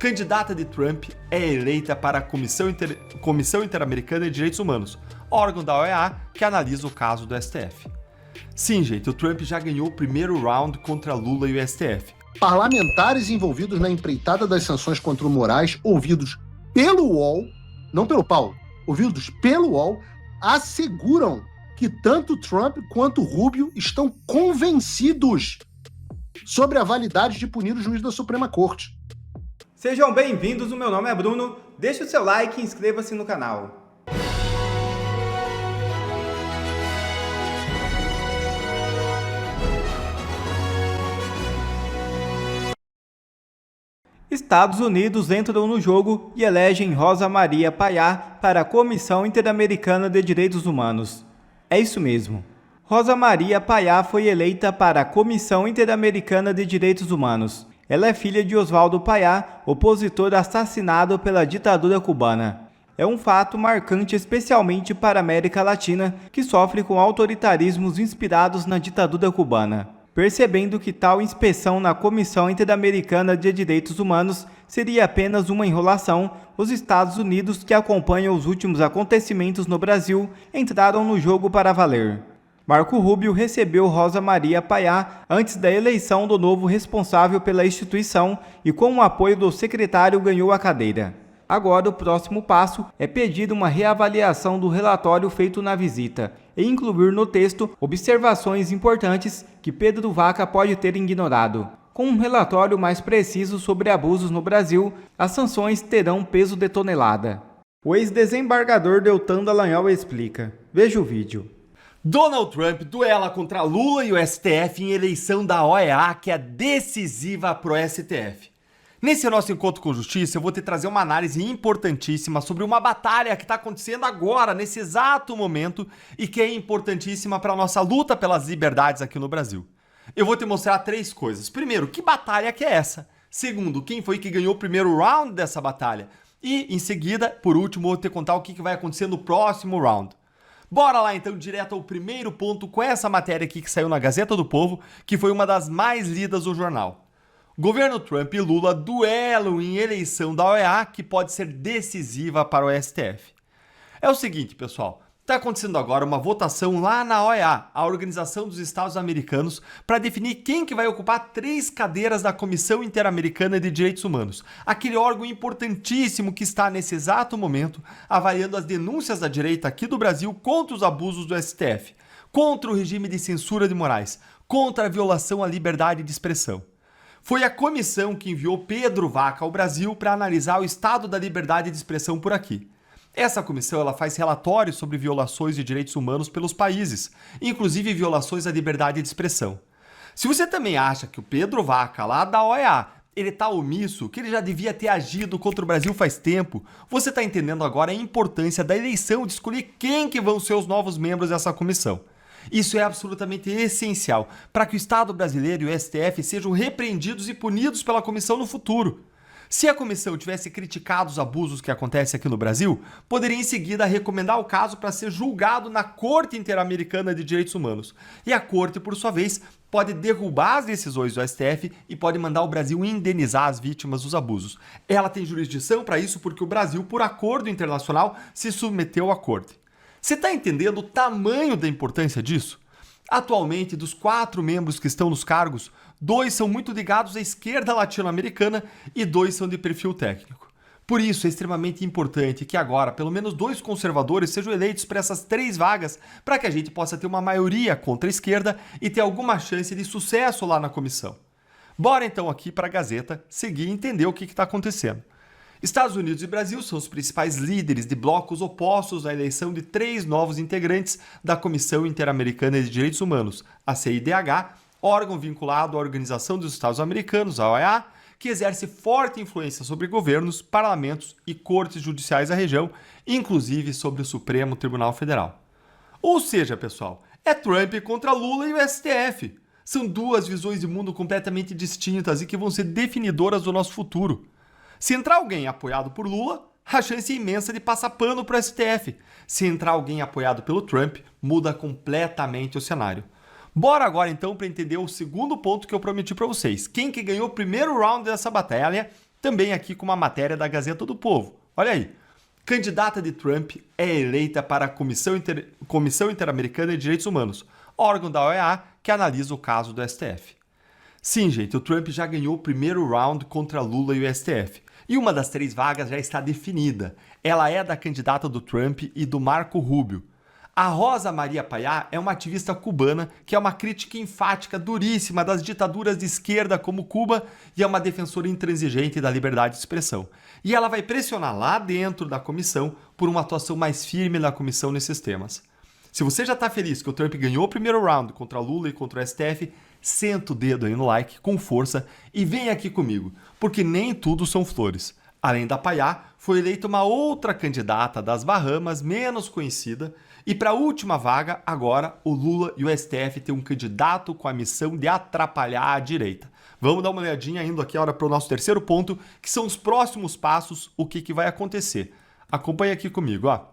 candidata de Trump é eleita para a Comissão Interamericana de Direitos Humanos, órgão da OEA que analisa o caso do STF. Sim, gente, o Trump já ganhou o primeiro round contra Lula e o STF. Parlamentares envolvidos na empreitada das sanções contra o Moraes, ouvidos pelo UOL, não pelo Paulo, ouvidos pelo UOL, asseguram que tanto Trump quanto Rubio estão convencidos sobre a validade de punir o juiz da Suprema Corte. Sejam bem-vindos, o meu nome é Bruno, deixe o seu like e inscreva-se no canal. Estados Unidos entram no jogo e elegem Rosa Maria Payá para a Comissão Interamericana de Direitos Humanos. É isso mesmo. Rosa Maria Payá foi eleita para a Comissão Interamericana de Direitos Humanos. Ela é filha de Oswaldo Payá, opositor assassinado pela ditadura cubana. É um fato marcante especialmente para a América Latina, que sofre com autoritarismos inspirados na ditadura cubana. Percebendo que tal inspeção na Comissão Interamericana de Direitos Humanos seria apenas uma enrolação, os Estados Unidos, que acompanham os últimos acontecimentos no Brasil, entraram no jogo para valer. Marco Rubio recebeu Rosa Maria Payá antes da eleição do novo responsável pela instituição e, com o apoio do secretário, ganhou a cadeira. Agora, o próximo passo é pedir uma reavaliação do relatório feito na visita e incluir no texto observações importantes que Pedro Vaca pode ter ignorado. Com um relatório mais preciso sobre abusos no Brasil, as sanções terão peso de tonelada. O ex-desembargador Deltan Dallagnol explica. Veja o vídeo. Donald Trump duela contra Lula e o STF em eleição da OEA, que é decisiva para o STF. Nesse nosso encontro com justiça, eu vou te trazer uma análise importantíssima sobre uma batalha que está acontecendo agora, nesse exato momento, e que é importantíssima para a nossa luta pelas liberdades aqui no Brasil. Eu vou te mostrar três coisas. Primeiro, que batalha que é essa? Segundo, quem foi que ganhou o primeiro round dessa batalha? E, em seguida, por último, eu vou te contar o que vai acontecer no próximo round. Bora lá então, direto ao primeiro ponto com essa matéria aqui que saiu na Gazeta do Povo, que foi uma das mais lidas do jornal. Governo Trump e Lula duelam em eleição da OEA que pode ser decisiva para o STF. É o seguinte, pessoal, está acontecendo agora uma votação lá na OEA, a Organização dos Estados Americanos, para definir quem que vai ocupar 3 cadeiras da Comissão Interamericana de Direitos Humanos, aquele órgão importantíssimo que está nesse exato momento avaliando as denúncias da direita aqui do Brasil contra os abusos do STF, contra o regime de censura de Moraes, contra a violação à liberdade de expressão. Foi a comissão que enviou Pedro Vaca ao Brasil para analisar o estado da liberdade de expressão por aqui. Essa comissão ela faz relatórios sobre violações de direitos humanos pelos países, inclusive violações à liberdade de expressão. Se você também acha que o Pedro Vaca, lá da OEA, ele está omisso, que ele já devia ter agido contra o Brasil faz tempo, você está entendendo agora a importância da eleição de escolher quem que vão ser os novos membros dessa comissão. Isso é absolutamente essencial para que o Estado brasileiro e o STF sejam repreendidos e punidos pela comissão no futuro. Se a comissão tivesse criticado os abusos que acontecem aqui no Brasil, poderia em seguida recomendar o caso para ser julgado na Corte Interamericana de Direitos Humanos. E a Corte, por sua vez, pode derrubar as decisões do STF e pode mandar o Brasil indenizar as vítimas dos abusos. Ela tem jurisdição para isso porque o Brasil, por acordo internacional, se submeteu à Corte. Você está entendendo o tamanho da importância disso? Atualmente, dos 4 membros que estão nos cargos, 2 são muito ligados à esquerda latino-americana e 2 são de perfil técnico. Por isso, é extremamente importante que agora, pelo menos 2 conservadores sejam eleitos para essas 3 vagas, para que a gente possa ter uma maioria contra a esquerda e ter alguma chance de sucesso lá na comissão. Bora então aqui para a Gazeta seguir e entender o que está acontecendo. Estados Unidos e Brasil são os principais líderes de blocos opostos à eleição de 3 novos integrantes da Comissão Interamericana de Direitos Humanos, a CIDH, órgão vinculado à Organização dos Estados Americanos, a OEA, que exerce forte influência sobre governos, parlamentos e cortes judiciais da região, inclusive sobre o Supremo Tribunal Federal. Ou seja, pessoal, é Trump contra Lula e o STF. São 2 visões de mundo completamente distintas e que vão ser definidoras do nosso futuro. Se entrar alguém apoiado por Lula, a chance é imensa de passar pano para o STF. Se entrar alguém apoiado pelo Trump, muda completamente o cenário. Bora agora então para entender o segundo ponto que eu prometi para vocês. Quem que ganhou o primeiro round dessa batalha também aqui com uma matéria da Gazeta do Povo. Olha aí. Candidata de Trump é eleita para a Comissão Interamericana de Direitos Humanos, órgão da OEA que analisa o caso do STF. Sim, gente, o Trump já ganhou o primeiro round contra Lula e o STF. E uma das 3 vagas já está definida. Ela é da candidata do Trump e do Marco Rubio. A Rosa Maria Payá é uma ativista cubana que é uma crítica enfática, duríssima das ditaduras de esquerda como Cuba e é uma defensora intransigente da liberdade de expressão. E ela vai pressionar lá dentro da comissão por uma atuação mais firme na comissão nesses temas. Se você já está feliz que o Trump ganhou o primeiro round contra Lula e contra o STF, senta o dedo aí no like com força e vem aqui comigo, porque nem tudo são flores. Além da Payá, foi eleita uma outra candidata das Bahamas, menos conhecida, e para a última vaga, agora, o Lula e o STF têm um candidato com a missão de atrapalhar a direita. Vamos dar uma olhadinha indo aqui agora para o nosso terceiro ponto, que são os próximos passos, o que vai acontecer. Acompanhe aqui comigo, ó.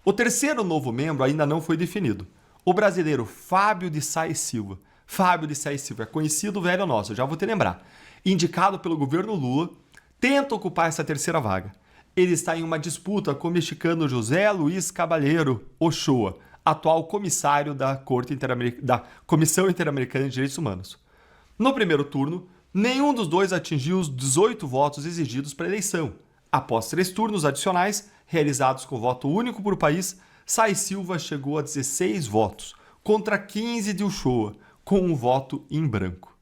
O terceiro novo membro ainda não foi definido. O brasileiro Fábio de Sá e Silva. Fábio de Sá e Silva é conhecido velho nosso, já vou te lembrar. Indicado pelo governo Lula, tenta ocupar essa terceira vaga. Ele está em uma disputa com o mexicano José Luiz Caballero Ochoa, atual comissário da Comissão Interamericana de Direitos Humanos. No primeiro turno, nenhum dos dois atingiu os 18 votos exigidos para a eleição. Após 3 turnos adicionais, realizados com voto único por país, Sá e Silva chegou a 16 votos, contra 15 de Ochoa, com um voto em branco.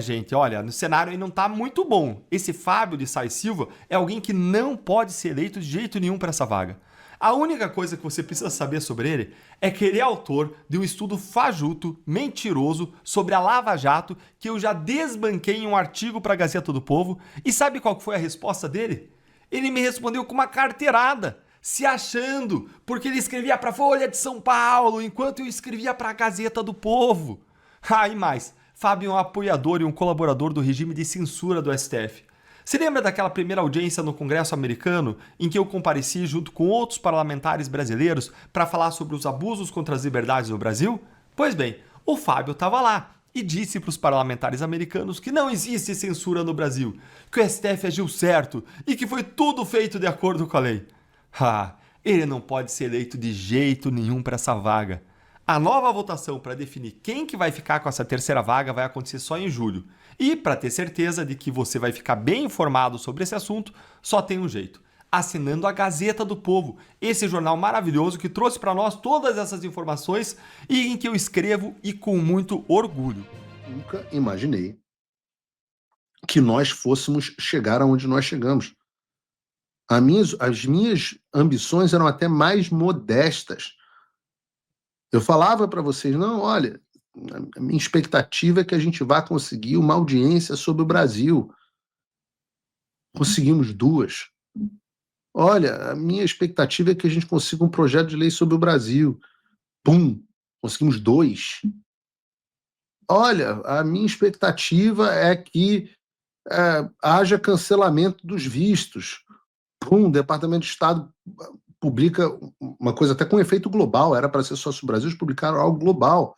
Gente, olha, no cenário aí não tá muito bom. Esse Fábio de Sá e Silva é alguém que não pode ser eleito de jeito nenhum para essa vaga. A única coisa que você precisa saber sobre ele é que ele é autor de um estudo fajuto, mentiroso, sobre a Lava Jato, que eu já desbanquei em um artigo para a Gazeta do Povo. E sabe qual foi a resposta dele? Ele me respondeu com uma carteirada, se achando, porque ele escrevia para a Folha de São Paulo, enquanto eu escrevia para a Gazeta do Povo. E mais, Fábio é um apoiador e um colaborador do regime de censura do STF. Se lembra daquela primeira audiência no Congresso americano em que eu compareci junto com outros parlamentares brasileiros para falar sobre os abusos contra as liberdades no Brasil? Pois bem, o Fábio estava lá e disse para os parlamentares americanos que não existe censura no Brasil, que o STF agiu certo e que foi tudo feito de acordo com a lei. Ele não pode ser eleito de jeito nenhum para essa vaga. A nova votação para definir quem que vai ficar com essa terceira vaga vai acontecer só em julho. E para ter certeza de que você vai ficar bem informado sobre esse assunto, só tem um jeito: assinando a Gazeta do Povo, esse jornal maravilhoso que trouxe para nós todas essas informações e em que eu escrevo e com muito orgulho. Nunca imaginei que nós fôssemos chegar aonde nós chegamos. As minhas ambições eram até mais modestas. Eu falava para vocês, não, olha, a minha expectativa é que a gente vá conseguir uma audiência sobre o Brasil. Conseguimos 2. Olha, a minha expectativa é que a gente consiga um projeto de lei sobre o Brasil. Pum, conseguimos 2. Olha, a minha expectativa é que haja cancelamento dos vistos. Pum, o Departamento de Estado publica uma coisa até com efeito global, era para ser só sobre o Brasil, eles publicaram algo global.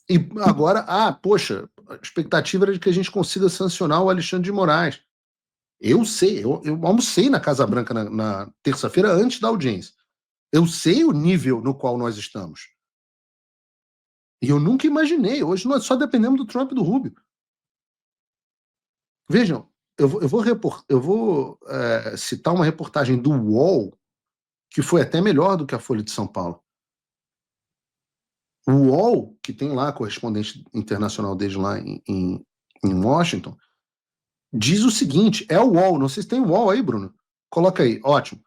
E agora, poxa, a expectativa era de que a gente consiga sancionar o Alexandre de Moraes. Eu sei, eu almocei na Casa Branca na terça-feira antes da audiência. Eu sei o nível no qual nós estamos. E eu nunca imaginei, hoje nós só dependemos do Trump e do Rubio. Vejam, eu vou citar uma reportagem do UOL, que foi até melhor do que a Folha de São Paulo. O UOL, que tem lá a correspondente internacional deles lá em Washington, diz o seguinte, é o UOL, não sei se tem o UOL aí, Bruno. Coloca aí, ótimo.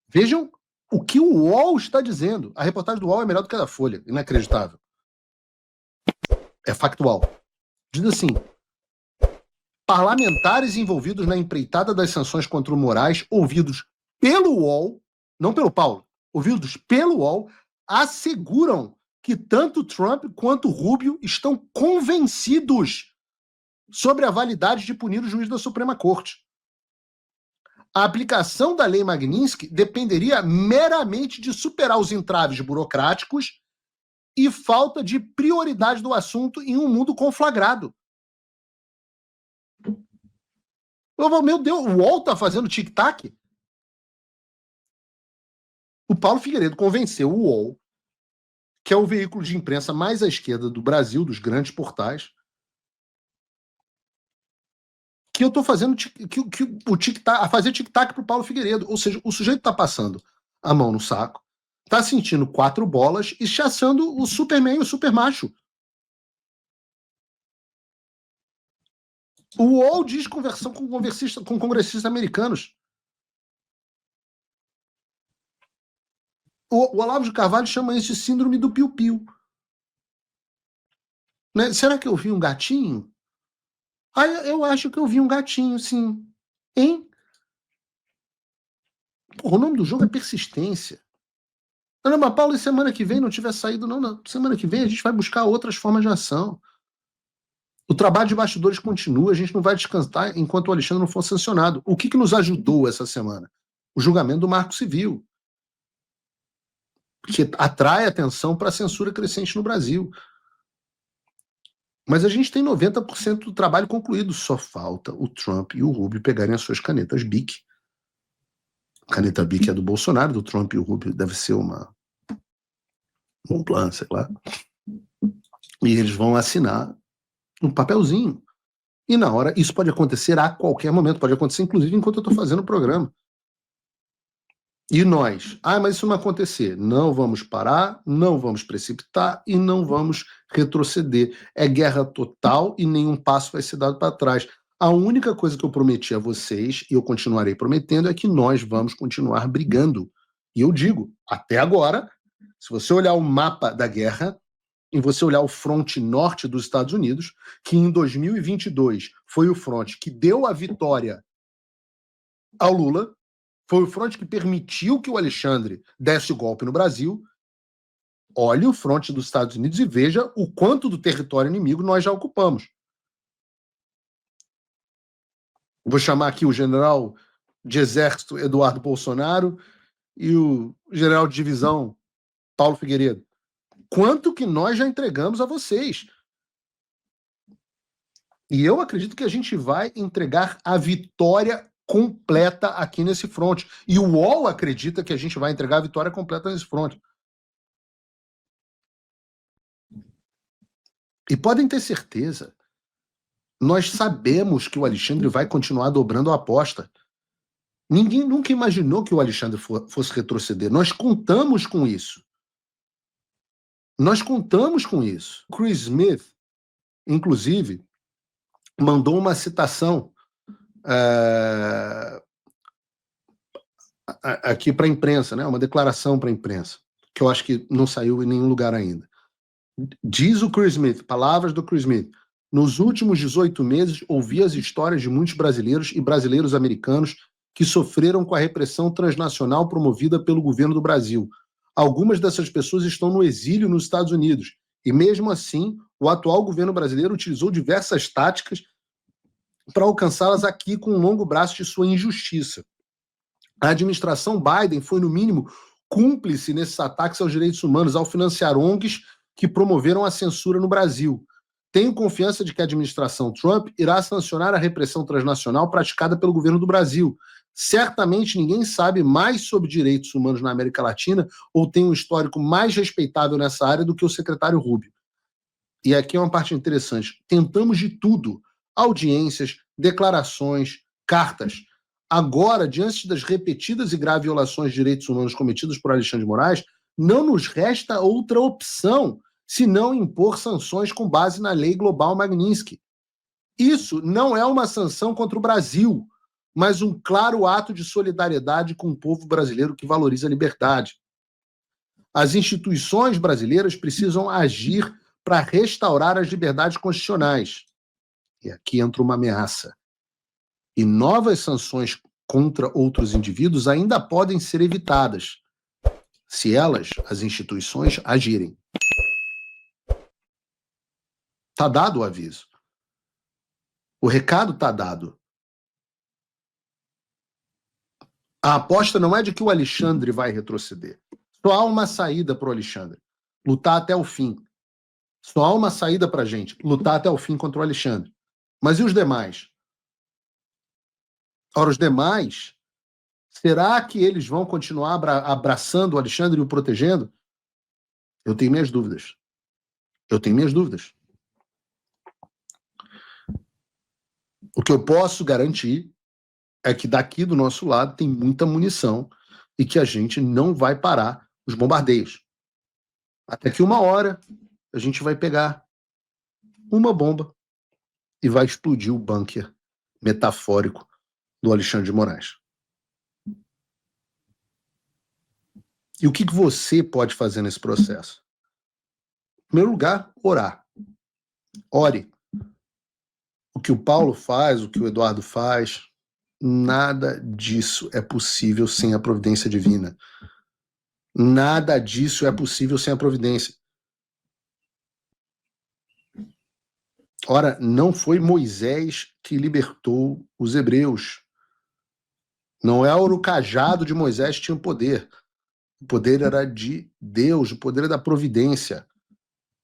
Vejam o que o UOL está dizendo. A reportagem do UOL é melhor do que a da Folha, inacreditável. É factual. Diz assim: parlamentares envolvidos na empreitada das sanções contra o Moraes, ouvidos pelo UOL, não pelo Paulo, ouvidos pelo UOL, asseguram que tanto Trump quanto Rubio estão convencidos sobre a validade de punir o juiz da Suprema Corte. A aplicação da lei Magnitsky dependeria meramente de superar os entraves burocráticos e falta de prioridade do assunto em um mundo conflagrado. Meu Deus, o UOL tá fazendo tic-tac? O Paulo Figueiredo convenceu o UOL, que é o veículo de imprensa mais à esquerda do Brasil, dos grandes portais, que eu tô fazendo o tic-tac, a fazer tic-tac pro Paulo Figueiredo. Ou seja, o sujeito tá passando a mão no saco, tá sentindo 4 bolas e chaçando o Superman, o supermacho. O UOL diz conversão com congressistas americanos. O Olavo de Carvalho chama isso de síndrome do piu-piu. Né? Será que eu vi um gatinho? Ah, eu acho que eu vi um gatinho, sim. Hein? Porra, o nome do jogo é persistência. Não, mas Paulo, e semana que vem não tiver saído, não. Semana que vem a gente vai buscar outras formas de ação. O trabalho de bastidores continua, a gente não vai descansar enquanto o Alexandre não for sancionado. O que nos ajudou essa semana? O julgamento do Marco Civil, que atrai atenção para a censura crescente no Brasil. Mas a gente tem 90% do trabalho concluído. Só falta o Trump e o Rubio pegarem as suas canetas BIC. A caneta BIC é do Bolsonaro, do Trump e o Rubio deve ser um plano, sei lá. E eles vão assinar um papelzinho. E na hora, isso pode acontecer a qualquer momento, pode acontecer inclusive enquanto eu estou fazendo o programa. E nós, mas isso não vai acontecer. Não vamos parar, não vamos precipitar e não vamos retroceder. É guerra total e nenhum passo vai ser dado para trás. A única coisa que eu prometi a vocês, e eu continuarei prometendo, é que nós vamos continuar brigando. E eu digo, até agora, se você olhar o mapa da guerra, e você olhar o fronte norte dos Estados Unidos, que em 2022 foi o fronte que deu a vitória ao Lula, foi o fronte que permitiu que o Alexandre desse o golpe no Brasil. Olhe o fronte dos Estados Unidos e veja o quanto do território inimigo nós já ocupamos. Vou chamar aqui o general de exército Eduardo Bolsonaro e o general de divisão Paulo Figueiredo. Quanto que nós já entregamos a vocês? E eu acredito que a gente vai entregar a vitória completa aqui nesse fronte. E o UOL acredita que a gente vai entregar a vitória completa nesse fronte. E podem ter certeza, nós sabemos que o Alexandre vai continuar dobrando a aposta. Ninguém nunca imaginou que o Alexandre fosse retroceder. Nós contamos com isso. Nós contamos com isso. Chris Smith, inclusive, mandou uma citação aqui para a imprensa, né? Uma declaração para a imprensa, que eu acho que não saiu em nenhum lugar ainda. Diz o Chris Smith, palavras do Chris Smith: nos últimos 18 meses, ouvi as histórias de muitos brasileiros e brasileiros americanos que sofreram com a repressão transnacional promovida pelo governo do Brasil. Algumas dessas pessoas estão no exílio nos Estados Unidos, e mesmo assim, o atual governo brasileiro utilizou diversas táticas para alcançá-las aqui com um longo braço de sua injustiça. A administração Biden foi, no mínimo, cúmplice nesses ataques aos direitos humanos, ao financiar ONGs que promoveram a censura no Brasil. Tenho confiança de que a administração Trump irá sancionar a repressão transnacional praticada pelo governo do Brasil. Certamente ninguém sabe mais sobre direitos humanos na América Latina ou tem um histórico mais respeitável nessa área do que o secretário Rubio. E aqui é uma parte interessante. Tentamos de tudo: audiências, declarações, cartas. Agora, diante das repetidas e graves violações de direitos humanos cometidas por Alexandre de Moraes, não nos resta outra opção senão impor sanções com base na Lei Global Magnitsky. Isso não é uma sanção contra o Brasil, mas um claro ato de solidariedade com o povo brasileiro que valoriza a liberdade. As instituições brasileiras precisam agir para restaurar as liberdades constitucionais. E aqui entra uma ameaça. E novas sanções contra outros indivíduos ainda podem ser evitadas, se elas, as instituições, agirem. Está dado o aviso. O recado está dado. A aposta não é de que o Alexandre vai retroceder. Só há uma saída para o Alexandre: lutar até o fim. Só há uma saída para a gente: lutar até o fim contra o Alexandre. Mas e os demais? Ora, os demais, será que eles vão continuar abraçando o Alexandre e o protegendo? Eu tenho minhas dúvidas. Eu tenho minhas dúvidas. O que eu posso garantir é que daqui do nosso lado tem muita munição e que a gente não vai parar os bombardeios. Até que uma hora a gente vai pegar uma bomba e vai explodir o bunker metafórico do Alexandre de Moraes. E o que você pode fazer nesse processo? Em primeiro lugar, orar. Ore. O que o Paulo faz, o que o Eduardo faz, nada disso é possível sem a providência divina. Nada disso é possível sem a providência. Ora, não foi Moisés que libertou os hebreus. Não é o cajado de Moisés que tinha o poder. O poder era de Deus, o poder era da providência.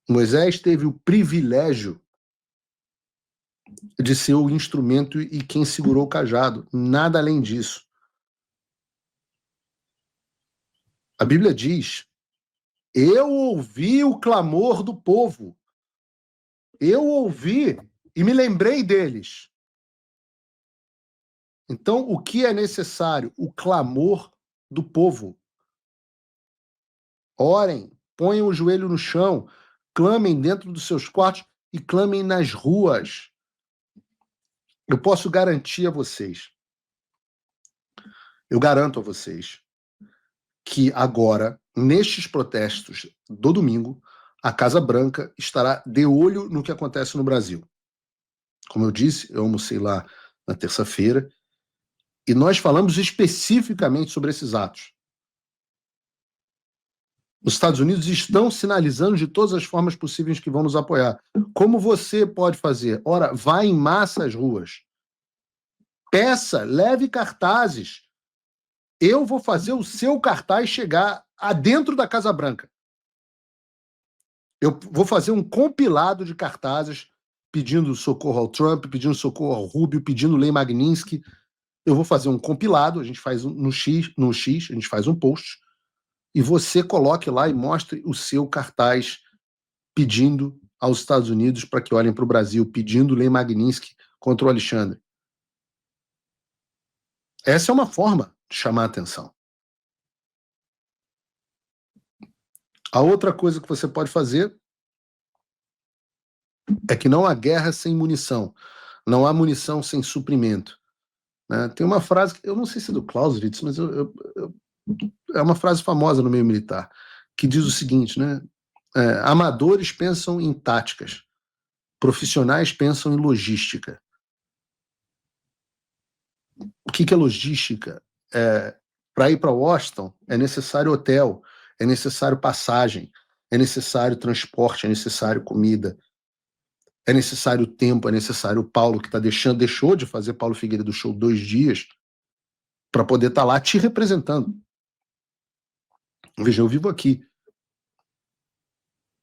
Moisés teve o privilégio de ser o instrumento e quem segurou o cajado. Nada além disso. A Bíblia diz: eu ouvi o clamor do povo. Eu ouvi e me lembrei deles. Então, o que é necessário? O clamor do povo. Orem, ponham o joelho no chão, clamem dentro dos seus quartos e clamem nas ruas. Eu posso garantir a vocês, eu garanto a vocês, que agora, nestes protestos do domingo, a Casa Branca estará de olho no que acontece no Brasil. Como eu disse, eu almocei lá na terça-feira e nós falamos especificamente sobre esses atos. Os Estados Unidos estão sinalizando de todas as formas possíveis que vão nos apoiar. Como você pode fazer? Ora, vá em massa às ruas. Peça, leve cartazes. Eu vou fazer o seu cartaz chegar adentro da Casa Branca. Eu vou fazer um compilado de cartazes pedindo socorro ao Trump, pedindo socorro ao Rubio, pedindo lei Magnitsky. Eu vou fazer um compilado, a gente faz no X, a gente faz um post, e você coloque lá e mostre o seu cartaz pedindo aos Estados Unidos para que olhem para o Brasil, pedindo lei Magnitsky contra o Alexandre. Essa é uma forma de chamar a atenção. A outra coisa que você pode fazer é que não há guerra sem munição, não há munição sem suprimento. Né? Tem uma frase, eu não sei se é do Clausewitz, mas é uma frase famosa no meio militar, que diz o seguinte, né? Amadores pensam em táticas, profissionais pensam em logística. O que é logística? Para ir para Washington é necessário hotel, é necessário passagem, é necessário transporte, é necessário comida, é necessário tempo, é necessário o Paulo, que deixou de fazer Paulo Figueiredo Show 2 dias para poder estar lá te representando. Veja, eu vivo aqui.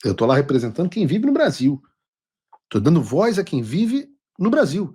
Eu estou lá representando quem vive no Brasil. Estou dando voz a quem vive no Brasil.